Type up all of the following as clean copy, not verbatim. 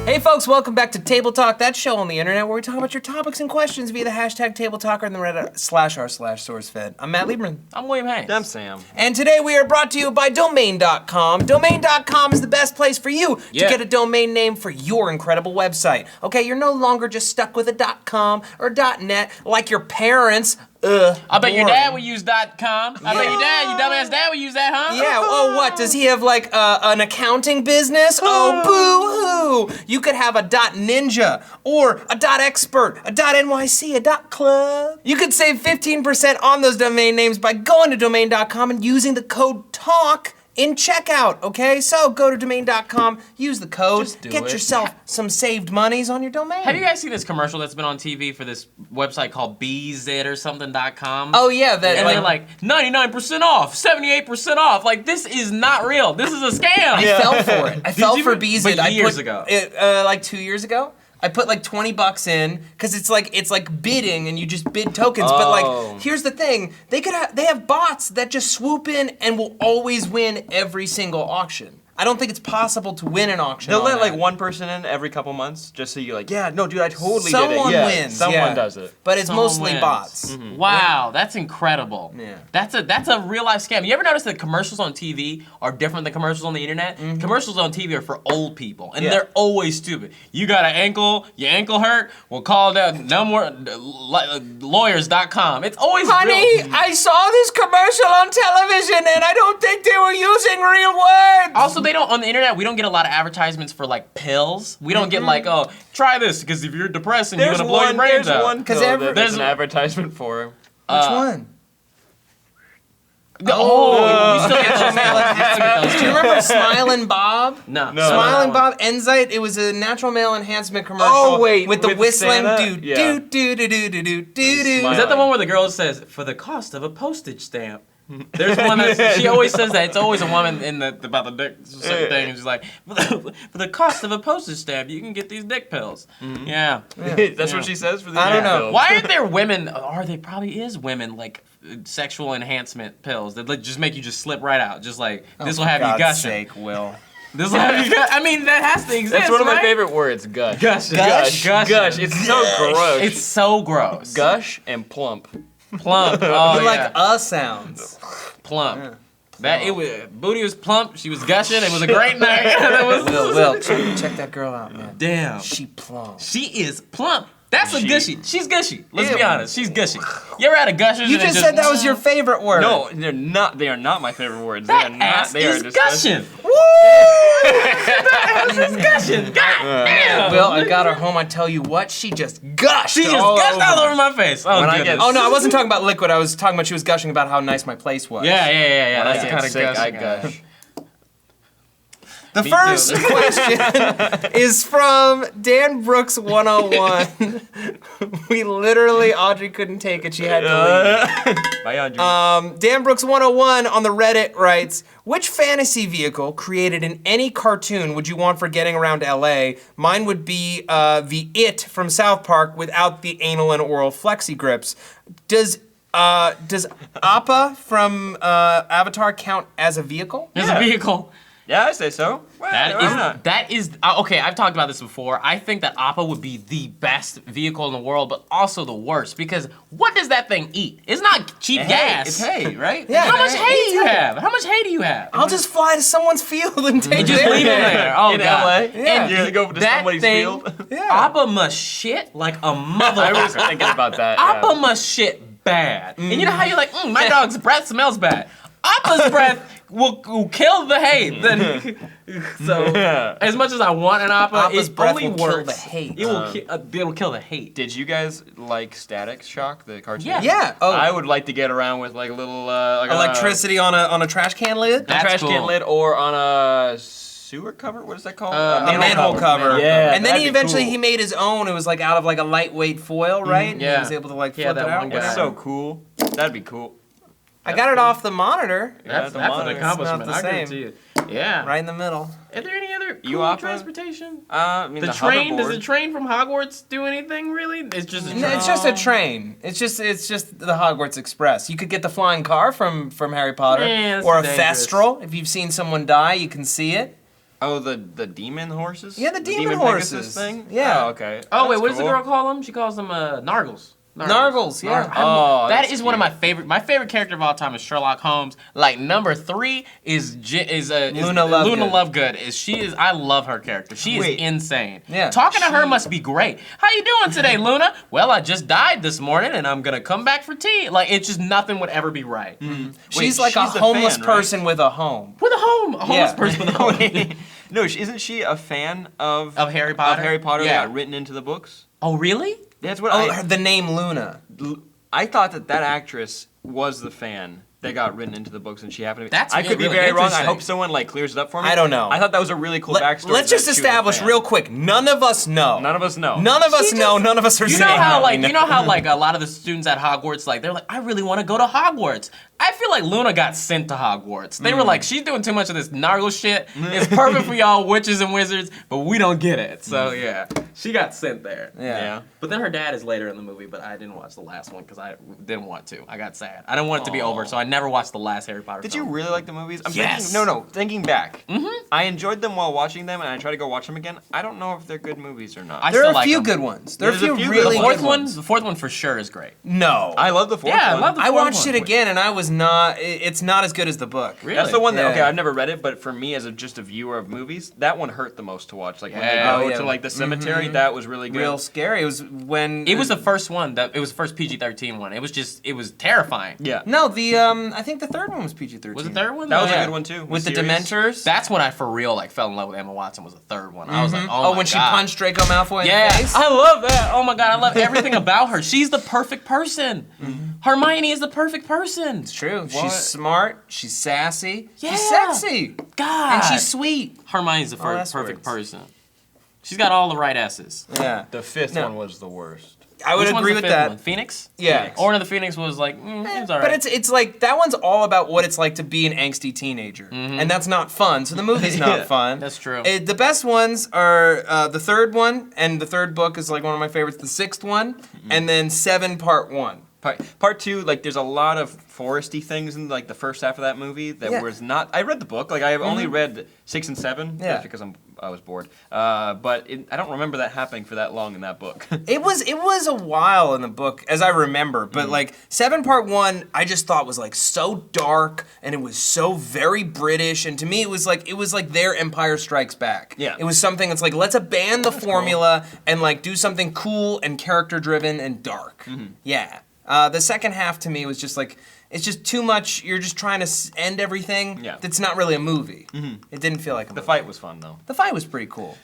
Hey folks, welcome back to Table Talk, that show on the internet where we talk about your topics and questions via the hashtag Table Talker and the Reddit/r/SourceFed. I'm Matt Lieberman. I'm William Hayes. I'm Sam. And today we are brought to you by Domain.com. Domain.com is the best place for you to get a domain name for your incredible website. Okay, you're no longer just stuck with a .com or .net like your parents. I bet your dad would use .com. I bet your dumbass dad would use that, huh? Yeah, oh what, does he have like an accounting business? Oh boo-hoo! You could have a .ninja, or a .expert, a .nyc, a .club. You could save 15% on those domain names by going to domain.com and using the code TALK in checkout, okay? So go to domain.com, use the code, get yourself some saved monies on your domain. Have you guys seen this commercial that's been on TV for this website called BZ or something.com? Oh yeah, that and they're like 99% off, 78% off. Like, this is not real. This is a scam. I fell for it. I fell for BZ. But years ago. Like 2 years ago. I put like 20 bucks in, cause it's like bidding and you just bid tokens. But like, here's the thing, they have bots that just swoop in and will always win every single auction. I don't think it's possible to win an auction. They'll let like one person in every couple months, just so you're like, yeah, no, dude, I totally did it. Someone wins. Someone does it. But it's mostly bots. Mm-hmm. Wow, that's incredible. Yeah. That's a real life scam. You ever notice that commercials on TV are different than commercials on the internet? Mm-hmm. Commercials on TV are for old people, and they're always stupid. You got your ankle hurt? Well, call that lawyers.com. It's always Honey, real. I saw this commercial on television and I don't think they were using real words. Also, they don't, on the internet, we don't get a lot of advertisements for like pills. We don't get like, oh, try this, because if you're depressed and you're gonna blow your brains out. There's one pill that there's an advertisement for. Which one? You still get those. Do you remember Smilin' Bob? No. Smilin' Bob Enzyte. It was a natural male enhancement commercial. with the whistling do do do do do do do do. Is that the one where the girl says, for the cost of a postage stamp? There's one that she always says that. It's always a woman in about the dick thing, and she's like, for the cost of a postage stamp, you can get these dick pills. Mm-hmm. Yeah. That's what she says for the I don't know. pills. Why aren't there women? Or there probably is women like sexual enhancement pills that just make you just slip right out. Just like this will have you gushing. Sake, Will. This will have you. I mean, that has to exist. That's one of my right? favorite words. Gush. Gushing. Gush. It's so gross. It's so gross. Gush and plump. Plump. Oh, You like sounds. Plump. Yeah. That it was booty was plump. She was gushing. It was a great night. Will, check that girl out, man. Damn. She plump. She is plump. That's a gushy. She's gushy. Let's be honest. She's gushy. You ever had a gusher? You just said that was your favorite word. No, they're not. They are not my favorite words. That they are not. ass They are is disgusting. gushing. Woo! That ass is gushing. God damn. Will, I got her home. I tell you what, she just gushed. She just gushed all over my face. Oh, goodness. Oh no, I wasn't talking about liquid. I was talking about she was gushing about how nice my place was. Yeah. That's the kind of gushing. I gush. The first question is from Dan Brooks 101. We literally, Audrey couldn't take it. She had to leave. Bye, Audrey. Dan Brooks 101 on the Reddit writes, which fantasy vehicle created in any cartoon would you want for getting around LA? Mine would be the It from South Park without the anal and oral flexi grips. Does Appa from Avatar count as a vehicle? As a vehicle. Yeah, I say so. Well, That is okay. I've talked about this before. I think that Appa would be the best vehicle in the world, but also the worst, because what does that thing eat? It's not cheap gas. It's hay, right? Yeah. How much hay do you have? How much hay do you have? I'll just fly to someone's field and take Just it. leave it there. Oh, In God. LA? Yeah. And You're gonna go to that somebody's thing, field? Yeah. Appa must shit like a mother. I was thinking about that. Appa must shit bad. And you know how you're like, my dog's breath smells bad. Appa's breath will kill the hate. So as much as I want an Appa, Appa's it breath only will kill works. the hate. It'll kill the hate. Did you guys like Static Shock, the cartoon? Yeah. Yeah. Oh. I would like to get around with like a little Electricity on a trash can lid? a trash cool. can lid, or on a sewer cover. What is that called? A manhole cover. Yeah, And then that'd he be eventually cool. he made his own. It was like out of like a lightweight foil, right? And Yeah. he was able to like Yeah, flip that it out. one guy. That's so cool. That'd be cool. I got it off the monitor. That's the an monitor. accomplishment. It's not the I give it same. to you. Yeah. Right in the middle. Are there any other You cool Appa? transportation? I mean, The the train? Does hoverboard. the train from Hogwarts do anything really? It's just a train. No, it's just a train. It's just the Hogwarts Express. You could get the flying car from Harry Potter, Yeah, that's or a dangerous. Thestral. If you've seen someone die, you can see it. Oh, the demon horses? Yeah, the demon Pegasus horses. thing? Yeah. Oh, okay. Oh, wait, That's what does the cool. girl call them? She calls them Nargles. Nargles, yeah. Oh, That that's is one of cute. my favorite character of all time is Sherlock Holmes. Like number 3 is Luna Lovegood. Luna Lovegood. I love her character. She is Wait. insane. Yeah. Talking to her must be great. How you doing today, Luna? Well, I just died this morning and I'm gonna come back for tea. Like it's just nothing would ever be right. She's Wait, like a she's the homeless fan, right? person with a home. With a homeless Yeah. person with a home. No, isn't she a fan of Harry Potter? Of Harry Potter Yeah. that got written into the books? Oh, really? That's what Oh, the name Luna. I thought that actress was the fan that got written into the books, and she happened to be. That's I could be really very wrong. I interesting. hope someone like clears it up for me. I don't know. I thought that was a really cool backstory. Let's that just she was a establish fan. real quick. None of us know. None of us know. None of us know. None of us are You saying know how that we like you know how like a lot of the students at Hogwarts like they're like I really want to go to Hogwarts. I feel like Luna got sent to Hogwarts. They were like she's doing too much of this Nargle shit. It's perfect for y'all witches and wizards, but we don't get it. So yeah, she got sent there. Yeah. But then her dad is later in the movie, but I didn't watch the last one because I didn't want to. I got sad. I didn't want it to be over, so I never watched the last Harry Potter Did you film. really like the movies? Yes. Thinking back. I enjoyed them while watching them, and I try to go watch them again. I don't know if they're good movies or not. I There still are a like few them. good ones. There are a There's a few few good really The ones. good fourth one, ones. the fourth one for sure is great. No. I love the fourth Yeah, I one. love the I fourth watched one. it again, and I was not. It's not as good as the book. Really? That's the one that, Yeah. okay, I've never read it, but for me as just a viewer of movies, that one hurt the most to watch. Like when they Yeah. go Oh, yeah. to like the cemetery, that was really good. Real scary. It was when It was the first one it was the first PG-13 one. It was terrifying. Yeah. No, I think the third one was PG-13. Was the third one? That was Yeah. a good one too. with the series. Dementors. That's when I for real like fell in love with Emma Watson was the third one. I was like, oh, Oh, my when she God. punched Draco Malfoy in Yeah, the face. I love that. Oh my God, I love everything about her. She's the perfect person. Hermione is the perfect person. It's true. What? She's smart. She's sassy. Yeah. She's sexy. God. And she's sweet. Hermione's the All S perfect words. person. She's got all the right S's. Yeah. The fifth No. one was the worst. I would Which one's agree the with fifth that. one? Phoenix? Yeah. Order of the Phoenix was like, it's all right. But it's like that one's all about what it's like to be an angsty teenager, and that's not fun. So the movie's not Yeah, fun. that's true. The best ones are the third one, and the third book is like one of my favorites. The sixth one, and then 7 Part 1. Part two, like there's a lot of foresty things in like the first half of that movie that Yeah. was not. I read the book, like I have only read 6 and 7, Yeah. just because I was bored. But I don't remember that happening for that long in that book. It was a while in the book, as I remember, but like 7 Part 1, I just thought was like so dark, and it was so very British, and to me it was like their Empire Strikes Back. Yeah. It was something that's like, let's abandon the formula and like do something cool and character driven and dark. Yeah. The second half to me was just like, it's just too much. You're just trying to end everything. Yeah. That's not really a movie. It didn't feel like a The movie. fight was fun though. The fight was pretty cool.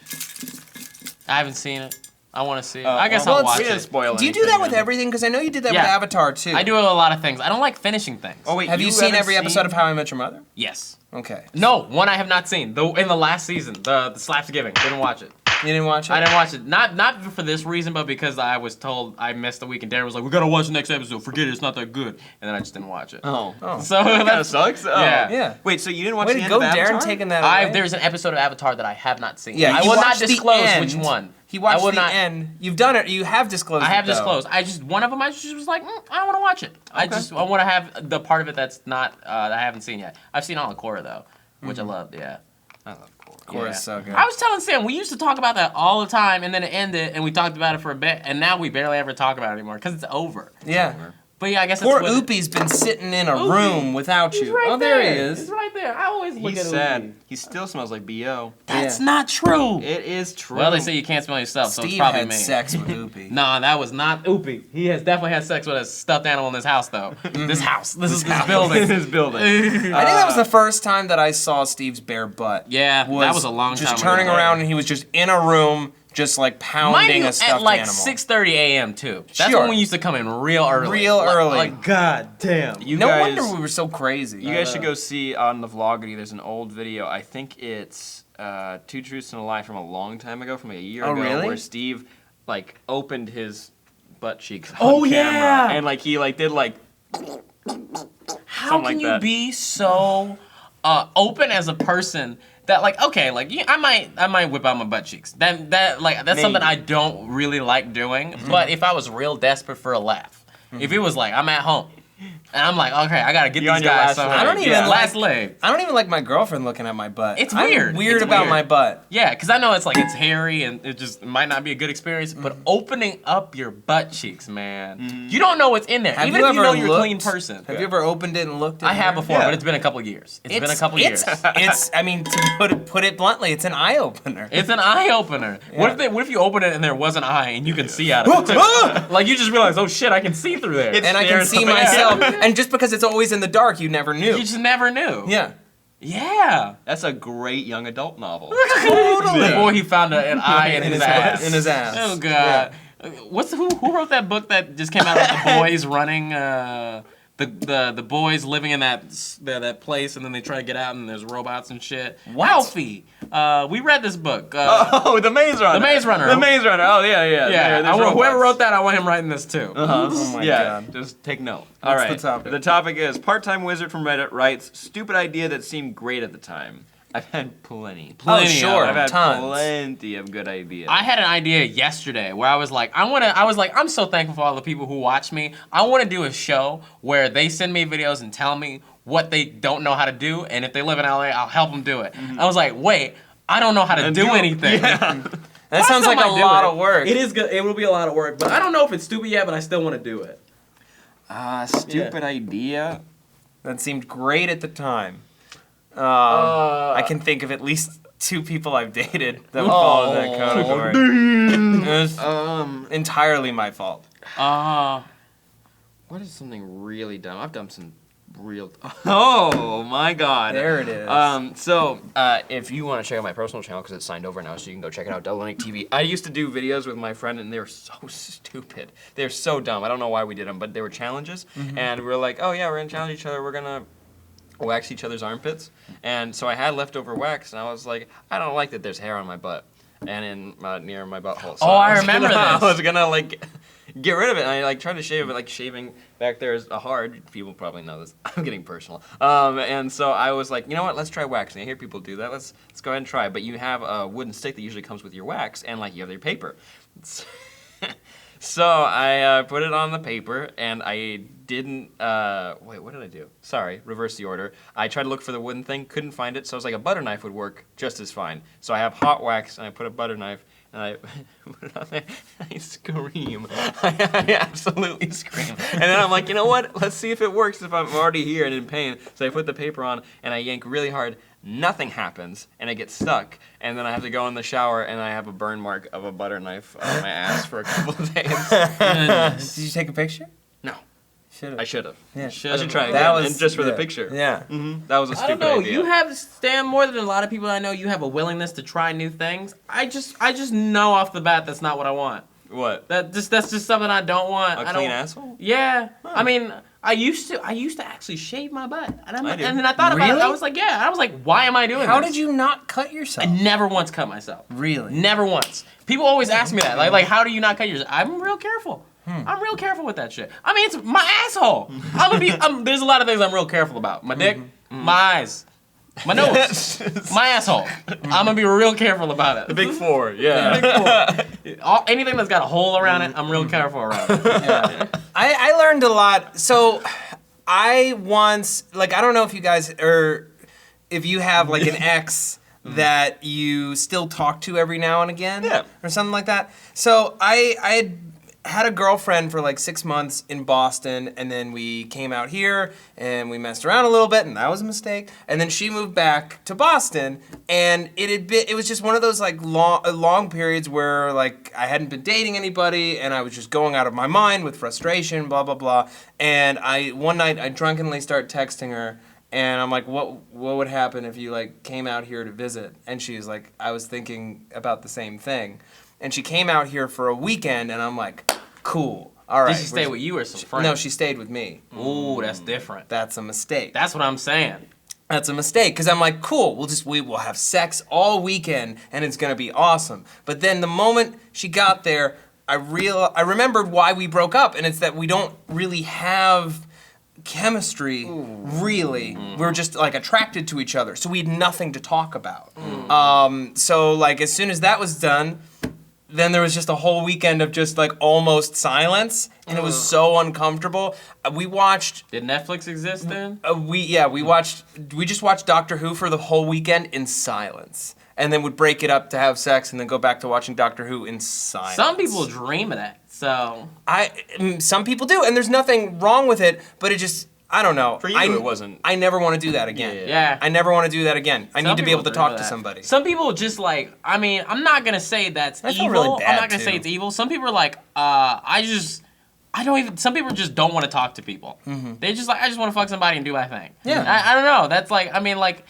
I haven't seen it. I want to see it. Oh, I guess well, I'll watch we didn't it. spoil Do you do anything, that with then. everything? Because I know you did that Yeah. with Avatar too. I do a lot of things. I don't like finishing things. Oh wait, Have you seen haven't every episode of How I Met Your Mother? Yes. Okay. No, one I have not seen. In the last season, the Slapsgiving. Didn't watch it. You didn't watch it? I didn't watch it. Not for this reason, but because I was told I missed a week, and Darren was like, "We gotta watch the next episode. Forget it. It's not that good." And then I just didn't watch it. Oh. So That kind of that's sucks. Oh. Yeah. Yeah. Wait, so you didn't watch Way the to end go, of Avatar? Darren, taking that away. There's an episode of Avatar that I have not seen. Yeah, I he will not watched the disclose end. which one. He watched I will the not, end. You've done it. You have disclosed. I have it, though. disclosed. One of them. I just was like, I want to watch it. I want to have the part of it that's not that I haven't seen yet. I've seen all of Korra though, which I loved. Yeah. I love Korra. Korra's so good. I was telling Sam, we used to talk about that all the time, and then it ended, and we talked about it for a bit, and now we barely ever talk about it anymore because it's over. Yeah. But yeah, I guess Poor it's what- Oopie's been sitting in a Oopie. room without He's you. right Oh, there he He's is. right there. I always look He's at sad. Oopie. He still smells like BO. That's Yeah. not true. It is true. Well, they say you can't smell yourself, so it's Steve probably had me. sex with Oopie. Nah, that was not Oopie. He has definitely had sex with a stuffed animal in this house, though. This house. This is this building. His building. I think that was the first time that I saw Steve's bare butt. Yeah, that was a long time Just ago. turning around and he was just in a room, just like Mind pounding you, a stuffed at like animal. 6:30 a.m. too. That's Sure. when we used to come in real early. Real early. Like, god damn. You No guys, wonder we were so crazy. You guys should go see on the Vlogity. There's an old video. I think it's 2 Truths and a Lie from a long time ago, from a year Oh, ago, really? where Steve like opened his butt cheeks on Oh, camera, yeah. and like he like did like. How Something can like you that. be so open as a person that like okay like I might whip out my butt cheeks that's something Maybe. I don't really like doing, but if I was real desperate for a laugh, if it was like I'm at home And I'm like, okay, I gotta get You're these on your guys last somehow. leg. I don't even Yeah. last leg. I don't even like my girlfriend looking at my butt. It's I'm weird. weird It's about weird. my butt. Yeah, because I know it's like it's hairy and it might not be a good experience, but opening up your butt cheeks, man, you don't know what's in there. Have Even you if you ever know you're a looked- clean person. Have you ever opened it and looked at it? I have before, Yeah. but it's been a couple years. It's been a couple years. It's. I mean, to put it bluntly, it's an eye opener. It's an eye opener. Yeah. What if you open it and there was an eye and you can see out of it? Too? Like you just realize, oh shit, I can see through there. It's And I can staring see up at myself. And just because it's always in the dark, you never knew. You just never knew. Yeah. Yeah. That's a great young adult novel. The boy he found an eye in his ass. In his ass. Oh god. Who wrote that book that just came out about the boys running? The boys living in that place and then they try to get out and there's robots and shit. Alfie. We read this book. Oh, The Maze Runner. The Maze Runner. The Maze Runner. Oh, yeah. Yeah. There's Whoever robots. wrote that, I want him writing this too. Oh my Yeah, God. just take note. All What's right. the topic? The topic is part-time wizard from Reddit writes stupid idea that seemed great at the time. I've had plenty. Oh, sure. I've had Tons. plenty of good ideas. I had an idea yesterday where I was like, I'm so thankful for all the people who watch me. I want to do a show where they send me videos and tell me what they don't know how to do, and if they live in LA, I'll help them do it. I was like, wait, I don't know how to do anything. Yeah. That sounds like a lot of work. It is good. It will be a lot of work, but I don't know if it's stupid yet, but I still want to do it. Stupid idea. That seemed great at the time. I can think of at least 2 people I've dated that would fall in that category. It was entirely my fault. What is something really dumb? I've done some real. Oh my God! There it is. If you want to check out my personal channel because it's signed over now, so you can go check it out. Double TV. I used to do videos with my friend, and they were so stupid. They're so dumb. I don't know why we did them, but they were challenges, and we were like, oh yeah, we're gonna challenge each other. We're gonna wax each other's armpits, and so I had leftover wax, and I was like, I don't like that there's hair on my butt and in near my butthole. So I was remember gonna- this. I was gonna like get rid of it, and I like tried to shave it, but like shaving back there is hard. People probably know this. I'm getting personal. And so I was like, you know what? Let's try waxing. I hear people do that. Let's go ahead and try. But you have a wooden stick that usually comes with your wax, and like you have your paper. So I put it on the paper, and I didn't, wait, what did I do? Sorry, reverse the order. I tried to look for the wooden thing, couldn't find it, so I was like, a butter knife would work just as fine. So I have hot wax, and I put a butter knife, and I put it on there, I scream. I absolutely scream. And then I'm like, you know what? Let's see if it works if I'm already here and in pain. So I put the paper on, and I yank really hard. Nothing happens, and I get stuck, and then I have to go in the shower, and I have a burn mark of a butter knife on my ass for a couple of days. Did you take a picture? No, Should I should have. Yeah. I should try again, That was and just for the yeah. picture. Yeah. That was a I stupid don't know. idea. You have, Stan, more than a lot of people I know. You have a willingness to try new things. I just know off the bat that's not what I want. What? That's just something I don't want. A I clean don't, asshole? Yeah. I mean, I used to actually shave my butt, and I do. and then I thought about it. Really? I was like, yeah. I was like, why am I doing How this? did you not cut yourself? I never once cut myself. Really? Never once. People always ask me that. Like, how do you not cut yourself? I'm real careful. I'm real careful with that shit. I mean, it's my asshole. There's a lot of things I'm real careful about. My dick, my eyes, my nose, my asshole. I'm gonna be real careful about it. The big four, yeah. Anything that's got a hole around it, I'm real careful around it. Yeah. I learned a lot. So I once, like, I don't know if you guys, or if you have like an ex that you still talk to every now and again. Yeah. Or something like that. So I had a girlfriend for like 6 months in Boston, and then we came out here and we messed around a little bit, and that was a mistake. And then she moved back to Boston, and it was just one of those like long periods where like I hadn't been dating anybody, and I was just going out of my mind with frustration, blah blah blah. And one night I drunkenly start texting her, and I'm like, what would happen if you like came out here to visit? And she's like, I was thinking about the same thing. And she came out here for a weekend, and I'm like, cool, all right. Did she stay with you or some friends? No, she stayed with me. Ooh, that's different. That's a mistake. That's what I'm saying. That's a mistake, because I'm like, cool, we will have sex all weekend, and it's gonna be awesome. But then the moment she got there, I remembered why we broke up, and it's that we don't really have chemistry, really. We're just like attracted to each other, so we had nothing to talk about. So like as soon as that was done, then there was just a whole weekend of just like almost silence, and it was so uncomfortable. We watched. Did Netflix exist then? We just watched Doctor Who for the whole weekend in silence, and then would break it up to have sex, and then go back to watching Doctor Who in silence. Some people dream of that. So some people do, and there's nothing wrong with it, but it just. I don't know. For you, it wasn't. I never want to do that again. Yeah. I never want to do that again. I need to be able to talk to somebody. Some people just like, I mean, I'm not gonna say that's evil. Really bad I'm not gonna say it's evil. Some people are like, some people just don't want to talk to people. They just like, I just want to fuck somebody and do my thing. Yeah. I don't know. That's like, I mean, like,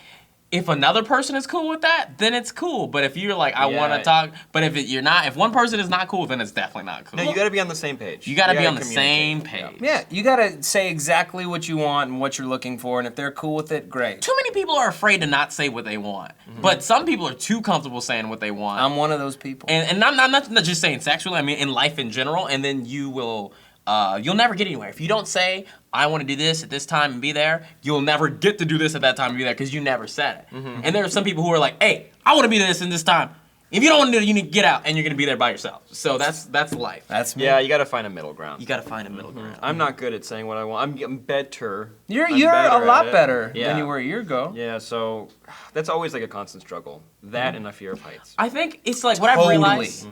if another person is cool with that, then it's cool. But if you're like, I want to talk, but you're not, if one person is not cool, then it's definitely not cool. No, you gotta be on the same page. You gotta be on the same page. Yeah, you gotta say exactly what you want and what you're looking for, and if they're cool with it, great. Too many people are afraid to not say what they want, but some people are too comfortable saying what they want. I'm one of those people. And I'm not just saying sexually, I mean in life in general, and then you'll never get anywhere. If you don't say, I want to do this at this time and be there, you'll never get to do this at that time and be there because you never said it. And there are some people who are like, hey, I want to be this in this time. If you don't want to do it, you need to get out, and you're going to be there by yourself. So that's life. That's me. Yeah, you gotta find a middle ground. You got to find a middle ground. I'm not good at saying what I want. I'm better. You're better a lot at it. better Yeah. than you were a year ago. Yeah, so that's always like a constant struggle. That and a fear of heights. I think it's like what I've Totally. realized.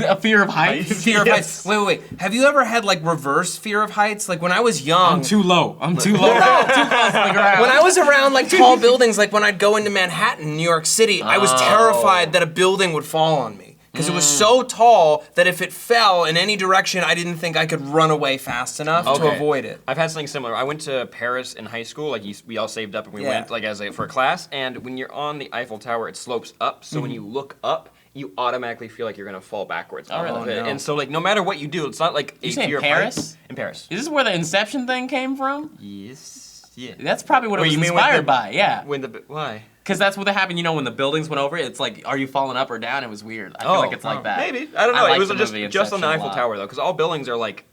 A fear of heights. Fear of heights. Wait. Have you ever had like reverse fear of heights? Like when I was young. I'm too low. I'm too low. Too close to the ground. When I was around like tall buildings, like when I'd go into Manhattan, New York City, I was terrified that a building would fall on me. Because it was so tall that if it fell in any direction, I didn't think I could run away fast enough to avoid it. I've had something similar. I went to Paris in high school. Like we all saved up and we went like for a class. And when you're on the Eiffel Tower, it slopes up. So when you look up, you automatically feel like you're gonna fall backwards. Oh, really? Of it. No. And so like no matter what you do, it's not like You say in Paris? In Paris. Is this where the Inception thing came from? Yes. Yeah. That's probably what it was inspired by. Yeah. Why? Because that's what happened, you know, when the buildings went over, it's like, are you falling up or down? It was weird. I feel like it's like that. Maybe. I don't know. like It was the movie just on the Inception a Eiffel lot. Tower though, because all buildings are like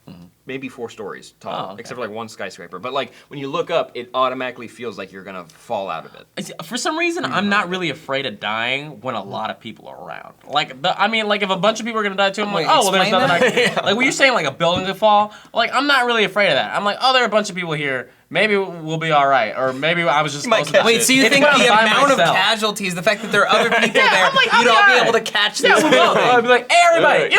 maybe 4 stories tall, Oh, okay. except for like one skyscraper. But like when you look up, it automatically feels like you're gonna fall out of it. For some reason, I'm not really afraid of dying when a lot of people are around. Like, if a bunch of people are gonna die too, I'm like, Wait, oh, well, there's explain nothing I that? can. Like, when you're saying like a building could fall, like, I'm not really afraid of that. I'm like, oh, there are a bunch of people here. Maybe we'll be all right, or maybe I was just supposed to. Wait, so you It's think when I'm the by amount myself. of casualties, the fact that there are other people there, I'm like, you'd I'll all be be all able to right. catch Yeah, this we will. I'd building? be like, hey, everybody,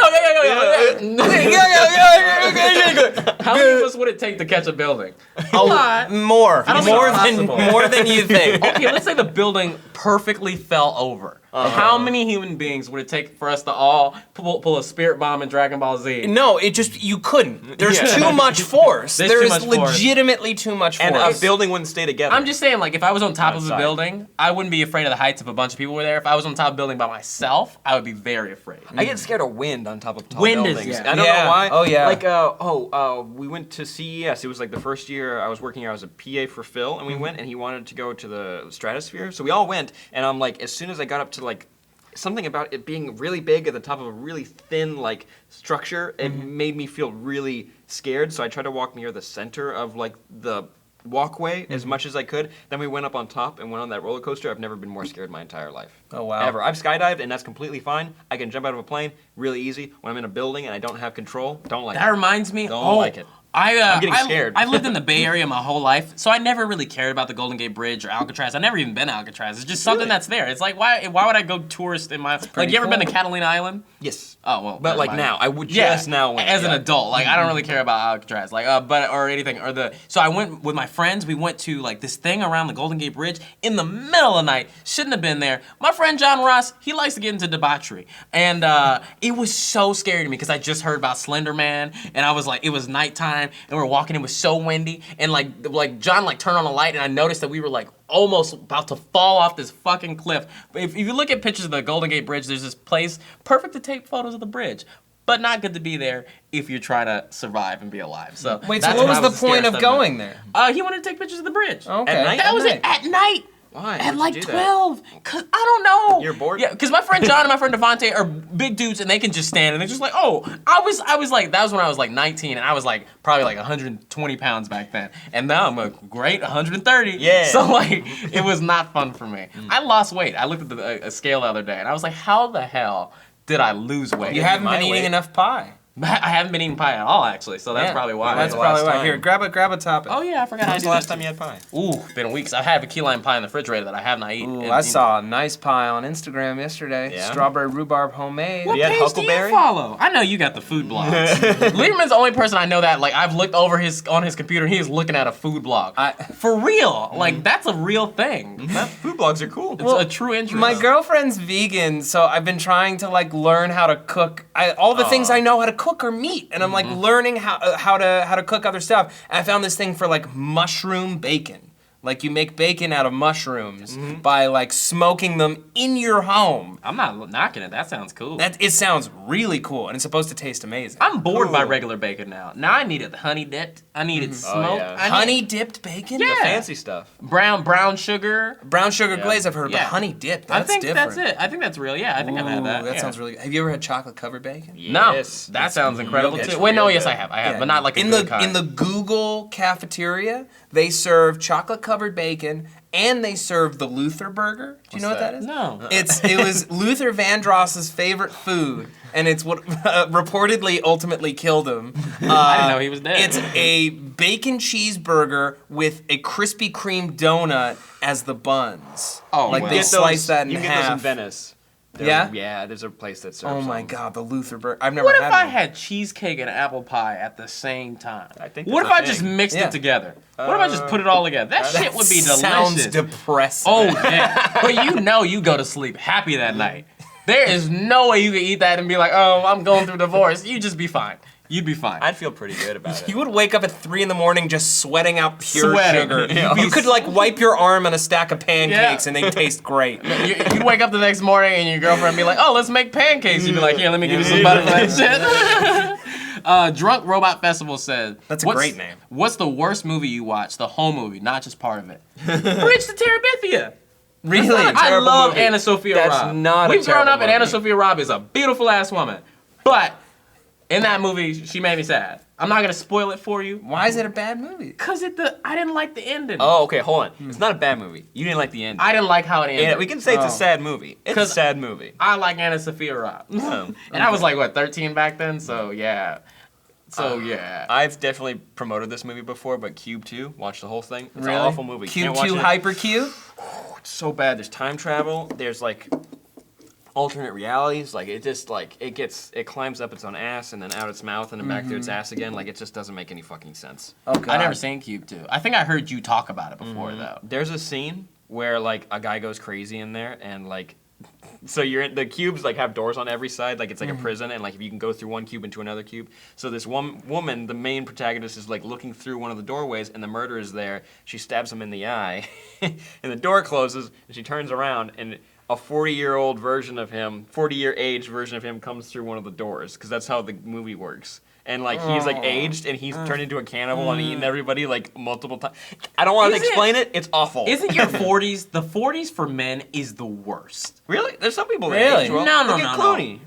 How many of us would it take to catch a building? A lot. More don't think it's more than you think. Okay, let's say the building perfectly fell over. How many human beings would it take for us to all pull a spirit bomb in Dragon Ball Z? No, you couldn't. There's too much force. There's There too is much force. legitimately too much force. And a building wouldn't stay together. I'm just saying, like, if I was on top of a Outside. building, I wouldn't be afraid of the heights if a bunch of people were there. If I was on top of a building by myself, I would be very afraid. I get scared of wind on top of tall Wind is- buildings. yeah. I don't Yeah. know why. Oh, yeah. Like, we went to CES. It was like the first year I was working here. I was a PA for Phil, and we went, and he wanted to go to the Stratosphere. So we all went, and I'm like, as soon as I got up to like, something about it being really big at the top of a really thin like structure, it made me feel really scared. So I tried to walk near the center of like the walkway as much as I could. Then we went up on top and went on that roller coaster. I've never been more scared in my entire life. Oh, wow. Ever. I've skydived and that's completely fine. I can jump out of a plane really easy. When I'm in a building and I don't have control, don't like That it. reminds me. Don't like it. I'm getting scared. I lived in the Bay Area my whole life, so I never really cared about the Golden Gate Bridge or Alcatraz. I've never even been to Alcatraz. It's just something that's there. It's like, why would I go tourist in my... Like, you ever been to Catalina Island? Yes. Oh, well. But never like mind. now, I would Yeah, just now went. as an yeah. adult, like I don't really care about Alcatraz, like or anything So I went with my friends. We went to like this thing around the Golden Gate Bridge in the middle of the night. Shouldn't have been there. My friend John Ross, he likes to get into debauchery, and it was so scary to me because I just heard about Slender Man, and I was like, it was nighttime, and we were walking. It was so windy, and like John like turned on a light, and I noticed that we were like almost about to fall off this fucking cliff. If you look at pictures of the Golden Gate Bridge, there's this place perfect to take photos of the bridge, but not good to be there if you're trying to survive and be alive. So Wait, so that's what when was I the point scared of of going there? He wanted to take pictures of the bridge. Okay. At night? That was it at night. Why? At Why'd like you do that? 12. Cause I don't know. You're bored? Yeah, because my friend John and my friend Devontae are big dudes and they can just stand and they're just like, oh, I was like, that was when I was like 19 and I was like probably like 120 pounds back then. And now I'm a great 130. Yeah. So like, it was not fun for me. I lost weight. I looked at a scale the other day and I was like, how the hell did I lose weight. You haven't been eating weight. enough pie. I haven't been eating pie at all, actually, so that's probably why. That's the probably last why. time? Here, grab a topping. Oh yeah, I forgot. When was the last time you had pie? Ooh, been weeks. I've had a key lime pie in the refrigerator that I have not eaten. Ooh, I saw a nice pie on Instagram yesterday. Yeah? Strawberry rhubarb homemade. What You had page do you Huckleberry? follow? I know you got the food blogs. Lieberman's the only person I know that, like, I've looked over on his computer and he is looking at a food blog. For real. Like, that's a real thing. Food blogs are cool. It's a true interest. My girlfriend's vegan, so I've been trying to like learn how to cook. All the things I know how to cook are meat, and I'm like learning how to cook other stuff. And I found this thing for like mushroom bacon. Like you make bacon out of mushrooms by like smoking them in your home. I'm not knocking it. That sounds cool. It sounds really cool, and it's supposed to taste amazing. I'm bored by regular bacon now. Now I need it honey dipped. I need it smoked. yeah. I need Honey dipped bacon? Yeah. Fancy stuff. brown sugar. Brown sugar glaze I've heard, Yeah. but honey dipped, I that's think different. that's it. I think that's real. Yeah, I think I've had that. That yeah. sounds really good. Have you ever had chocolate covered bacon? No, Yes. that sounds incredible It's too. Wait, no, real yes, good. I have, Yeah. but not like a in good the kind. in the Google cafeteria, they serve chocolate covered bacon and they serve the Luther burger. Do you know what that is? No. It was Luther Vandross's favorite food, and it's what reportedly ultimately killed him. I didn't know he was dead. It's a bacon cheeseburger with a Krispy Kreme donut as the buns. Oh, like well. they Get slice that in you can half. get those in Venice. Yeah? Yeah, there's a place that serves Oh my them. God, the Luther burger! I've never What if had I one. had cheesecake and apple pie at the same time? I think What if that's I a just thing. mixed Yeah. it together? What if I just put it all together? That shit would be delicious. Sounds depressing. Oh yeah, but you know you go to sleep happy that night. There is no way you can eat that and be like, oh, I'm going through divorce. You'd just be fine. You'd be fine. I'd feel pretty good about it. You would wake up at 3 a.m. just sweating out pure Sweating. sugar. Yeah. You could like wipe your arm on a stack of pancakes Yeah. and they taste great. You'd wake up the next morning and your girlfriend be like, oh, let's make pancakes. You'd be like, here, let me give you some butter for that shit. Drunk Robot Festival says, That's a "What's- great name. What's the worst movie you watched? The whole movie, not just part of it. Bridge to Terabithia. Really? I love movie. Anna Sophia That's Robb. not a We've grown terrible up and Anna movie. Sophia Robb is a beautiful ass woman. But in that movie, she made me sad. I'm not gonna spoil it for you. Why is it a bad movie? Cause I didn't like the ending. Oh, okay, hold on. It's not a bad movie. You didn't like the ending. I didn't like how it ended. Yeah, we can say it's Oh. a sad movie. It's a 'Cause sad movie. I like Anna Sophia Robb. Oh, And I was like, what, 13 back then? So yeah. Yeah. I've definitely promoted this movie before, but Cube 2, watch the whole thing. It's Really? an awful movie. Cube Can't watch 2 it. Hypercube? It's so bad. There's time travel. There's like alternate realities. Like it just like it climbs up its own ass and then out its mouth and then back through its ass again. Like it just doesn't make any fucking sense. Oh, God. I never seen Cube 2. I think I heard you talk about it before though. There's a scene where like a guy goes crazy in there and like so the cubes like have doors on every side, like it's like a prison, and like if you can go through one cube into another cube. So this one woman, the main protagonist, is like looking through one of the doorways, and the murderer is there. She stabs him in the eye, and the door closes, and she turns around, and a 40-year-old version of him, 40-year age version of him comes through one of the doors, because that's how the movie works. And like he's like aged, and he's turned into a cannibal and eaten everybody like multiple times. I don't want to Is it- explain it. It's awful. Isn't your 40s, the 40s for men is the worst. Really? There's some people that Really? age well. No, Look at no. Clooney.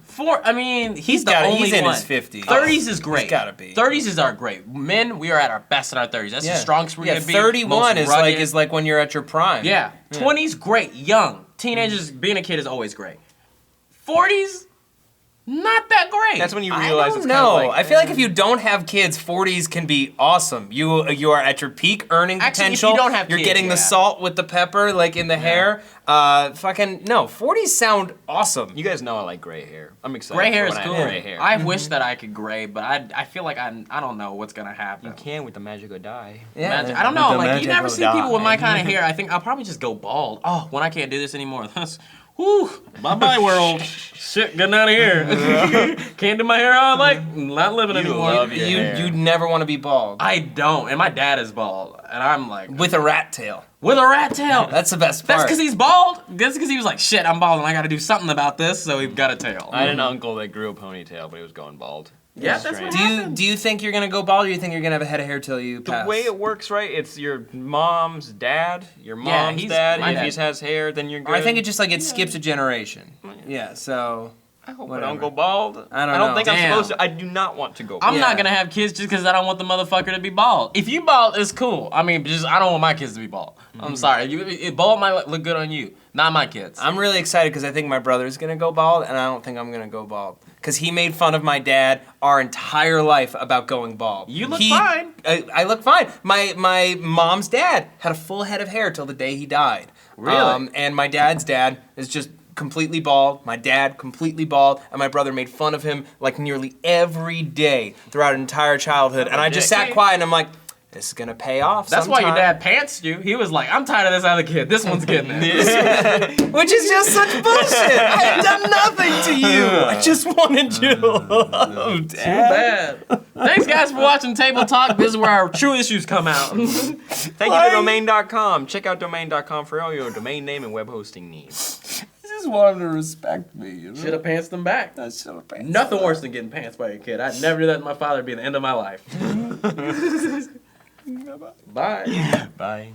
I mean, he's the gotta- only he's in one. his 50s. 30s is great. He's gotta be. 30s is our great. Men, we are at our best in our 30s. That's the strongest we're yeah, gonna be. 31 most is rugged. like when you're at your prime. Yeah. 20s great, young. Teenagers, being a kid is always great. 40s, not that great. That's when you I realize don't it's know. kind of like I feel like if you don't have kids, 40s can be awesome. You are at your peak earning Actually, if you potential. don't have You're kids, getting the yeah. salt with the pepper, like in the hair. Fucking no. 40s sound awesome. You guys know I like gray hair. I'm excited. Gray hair for is when I cool. have gray hair. I wish that I could gray, but I feel like I don't know what's gonna happen. You can with the magical dye. Magic- I don't know. Like you never see people with my kind of hair. I think I'll probably just go bald. Oh, when I can't do this anymore. That's whew. Bye bye world. Shit, getting out of here. Can't do my hair how I like. Not living You anymore. love your hair. You'd never want to be bald. I don't, and my dad is bald, and I'm like With a rat tail. with a rat tail. That's the best part. That's because he's bald. That's because he was like, shit, I'm bald, and I got to do something about this. So he got a tail. I had an uncle that grew a ponytail, but he was going bald. Yeah, It's that's strange. what Do you think you're gonna go bald, or do you think you're gonna have a head of hair till you The pass? way it works, right? It's your mom's dad. Your Yeah, mom's he's- dad. my If dad. he has hair, then you're good. I think it just like it skips a generation. Yeah. So I hope Whatever. I don't go bald. I don't think know. I'm Damn. supposed to. I do not want to go bald. I'm Yeah. not gonna have kids just because I don't want the motherfucker to be bald. If you bald, it's cool. I mean, just I don't want my kids to be bald. I'm sorry. Bald might look good on you, not my kids. I'm really excited because I think my brother's gonna go bald, and I don't think I'm gonna go bald. Because he made fun of my dad our entire life about going bald. You look fine. I look fine. My mom's dad had a full head of hair till the day he died. Really? And my dad's dad is just completely bald. My dad completely bald, and my brother made fun of him like nearly every day throughout entire childhood. And I just sat quiet, and I'm like, this is gonna pay off. That's why your sometime. dad pantsed you. He was like, I'm tired of this other kid. This one's getting it. Which is just such bullshit. I had done nothing to you. I just wanted you to love, Too Dad. bad. Thanks, guys, for watching Table Talk. This is where our true issues come out. Thank you to domain.com. Check out domain.com for all your domain name and web hosting needs. I just wanted to respect me. You know? Should have pantsed them back. I should have paid. Nothing worse than getting pants by a kid. I'd never do that to my father. It'd be the end of my life. Bye. Bye.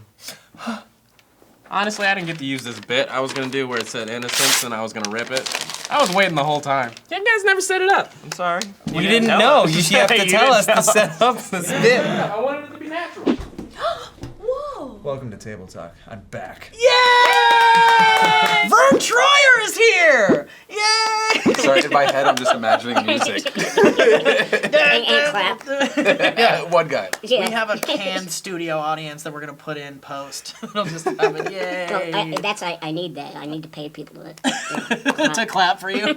Honestly, I didn't get to use this bit. I was gonna do where it said innocence and I was gonna rip it. I was waiting the whole time. You guys never set it up. I'm sorry. You didn't know. You have to tell us to set up this bit. I wanted it to be natural. Whoa! Welcome to Table Talk. I'm back. Yay! Vern Troyer is here! Yay! Sorry, in my head I'm just imagining music. And clap. Yeah, one guy. Yeah. We have a canned studio audience that we're gonna put in post. It'll just have it, yay! I need that. I need to pay people to to clap for you.